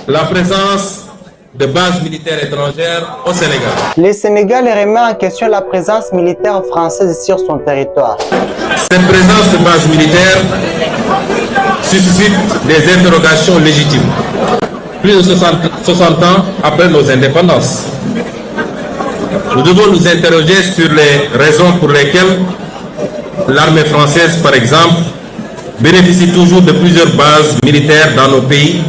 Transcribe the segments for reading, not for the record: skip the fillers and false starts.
la présence de bases militaires étrangères au Sénégal. Le Sénégal remet en question la présence militaire française sur son territoire. Cette présence de bases militaires suscite des interrogations légitimes. Plus de 60 ans après nos indépendances, nous devons nous interroger sur les raisons pour lesquelles l'armée française, par exemple, bénéficie toujours de plusieurs bases militaires dans nos pays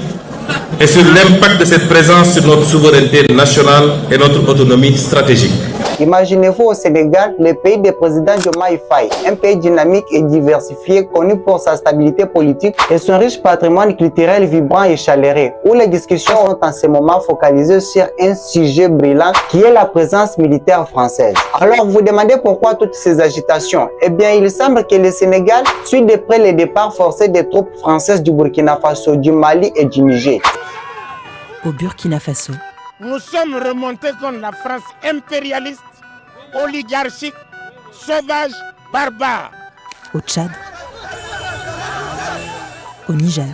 et sur l'impact de cette présence sur notre souveraineté nationale et notre autonomie stratégique. Imaginez-vous au Sénégal, le pays du président Diomaye Faye, un pays dynamique et diversifié, connu pour sa stabilité politique et son riche patrimoine culturel vibrant et chaleureux, où les discussions sont en ce moment focalisées sur un sujet brillant qui est la présence militaire française. Alors vous demandez pourquoi toutes ces agitations? Eh bien, il semble que le Sénégal suit de près le départ forcé des troupes françaises du Burkina Faso, du Mali et du Niger. Au Burkina Faso, nous sommes remontés contre la France impérialiste, oligarchique, sauvage, barbare. au Tchad, au Niger.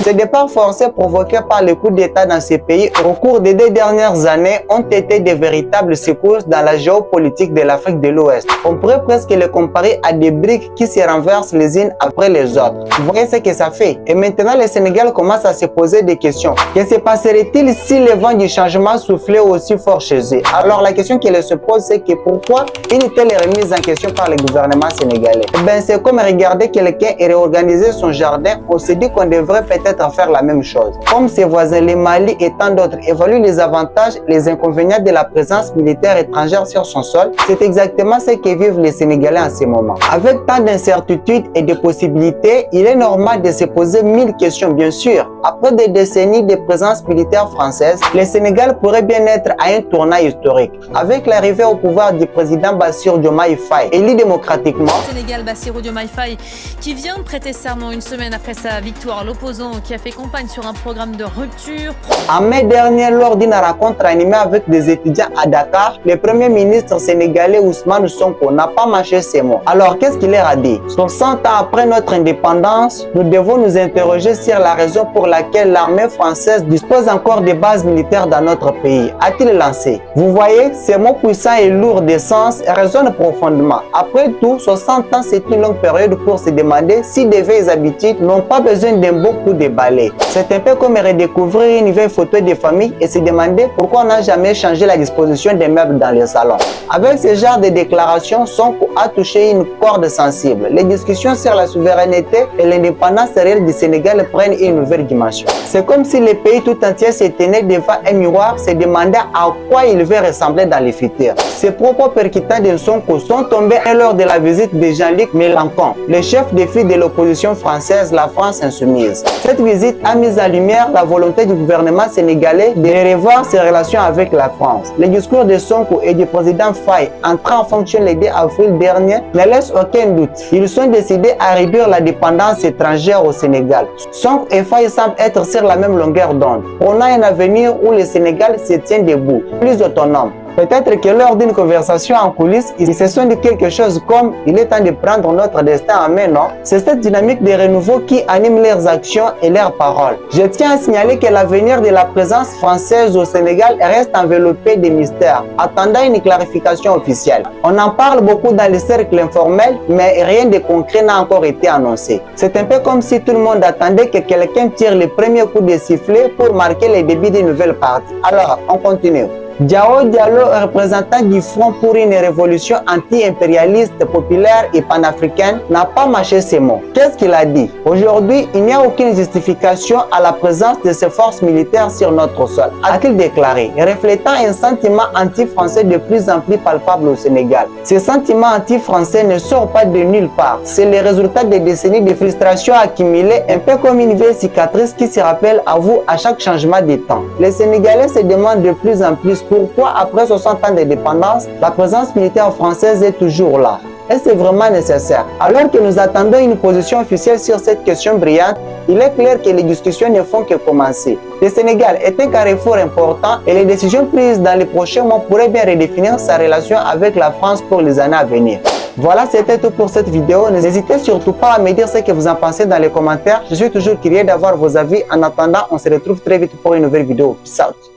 Ces départs forcés provoqués par le coup d'État dans ces pays au cours des 2 dernières années ont été de véritables secousses dans la géopolitique de l'Afrique de l'Ouest. On pourrait presque les comparer à des briques qui se renversent les unes après les autres. Vous voyez ce que ça fait? Et maintenant, le Sénégal commence à se poser des questions. Que se passerait-il si le vent du changement soufflait aussi fort chez eux? Alors la question qu'elle se pose, c'est que pourquoi une telle remise en question par le gouvernement sénégalais? Eh bien, c'est comme regarder quelqu'un et réorganiser son jardin. On se dit qu'on devrait peut-être faire la même chose. Comme ses voisins, les Mali et tant d'autres évaluent les avantages et les inconvénients de la présence militaire étrangère sur son sol, c'est exactement ce que vivent les Sénégalais en ce moment. Avec tant d'incertitudes et de possibilités, il est normal de se poser 1000 questions, bien sûr. Après des décennies de présence militaire française, le Sénégal pourrait bien être à un tournant historique. Avec l'arrivée au pouvoir du président Bassirou Diomaye Faye, élu démocratiquement, Sénégal, Bassirou Diomaye Faye, qui vient de prêter serment une semaine après sa victoire, l'opposant qui a fait campagne sur un programme de rupture. En mai dernier, lors d'une rencontre animée avec des étudiants à Dakar, le premier ministre sénégalais Ousmane Sonko n'a pas mâché ses mots. Alors, qu'est-ce qu'il leur a dit? 60 ans après notre indépendance, nous devons nous interroger sur la raison pour laquelle l'armée française dispose encore de bases militaires dans notre pays, a-t-il lancé. Vous voyez, ces mots puissants et lourds de sens résonnent profondément. Après tout, 60 ans, c'est une longue période pour se demander si de vieilles habitudes n'ont pas besoin d'un beau coup de balai. C'est un peu comme redécouvrir une vieille photo de famille et se demander pourquoi on n'a jamais changé la disposition des meubles dans les salons. Avec ce genre de déclarations, Sonko a touché une corde sensible. Les discussions sur la souveraineté et l'indépendance réelle du Sénégal prennent une nouvelle dimension. C'est comme si le pays tout entier se tenait devant un miroir, se demandant à quoi il veut ressembler dans le futur. Ces propos percutants de Sonko sont tombés lors de la visite de Jean-Luc Mélenchon, le chef de file de l'opposition française, la France Insoumise. Cette visite a mis en lumière la volonté du gouvernement sénégalais de revoir ses relations avec la France. Le discours de Sonko et du président Faye, entré en fonction le 2 avril dernier, ne laisse aucun doute. Ils sont décidés à réduire la dépendance étrangère au Sénégal. Sonko et Faye semblent être sur la même longueur d'onde, prônant un avenir où le Sénégal se tient debout, plus autonome. Peut-être que lors d'une conversation en coulisses, ils se sont dit quelque chose comme « il est temps de prendre notre destin en main, non ?» C'est cette dynamique de renouveau qui anime leurs actions et leurs paroles. Je tiens à signaler que l'avenir de la présence française au Sénégal reste enveloppé de mystères, attendant une clarification officielle. On en parle beaucoup dans les cercles informels, mais rien de concret n'a encore été annoncé. C'est un peu comme si tout le monde attendait que quelqu'un tire le premier coup de sifflet pour marquer le début d'une nouvelle partie. Alors, on continue. Diao Diallo, représentant du Front pour une révolution anti-impérialiste, populaire et panafricaine, n'a pas mâché ses mots. Qu'est-ce qu'il a dit? Aujourd'hui, il n'y a aucune justification à la présence de ces forces militaires sur notre sol, a-t-il déclaré, reflétant un sentiment anti-français de plus en plus palpable au Sénégal. Ce sentiment anti-français ne sort pas de nulle part. C'est le résultat des décennies de frustration accumulées, un peu comme une vieille cicatrice qui se rappelle à vous à chaque changement de temps. Les Sénégalais se demandent de plus en plus pourquoi, après 60 ans d'indépendance, la présence militaire française est toujours là. Est-ce vraiment nécessaire? Alors que nous attendons une position officielle sur cette question brillante, il est clair que les discussions ne font que commencer. Le Sénégal est un carrefour important et les décisions prises dans les prochains mois pourraient bien redéfinir sa relation avec la France pour les années à venir. Voilà, c'était tout pour cette vidéo. N'hésitez surtout pas à me dire ce que vous en pensez dans les commentaires. Je suis toujours curieux d'avoir vos avis. En attendant, on se retrouve très vite pour une nouvelle vidéo. Peace out.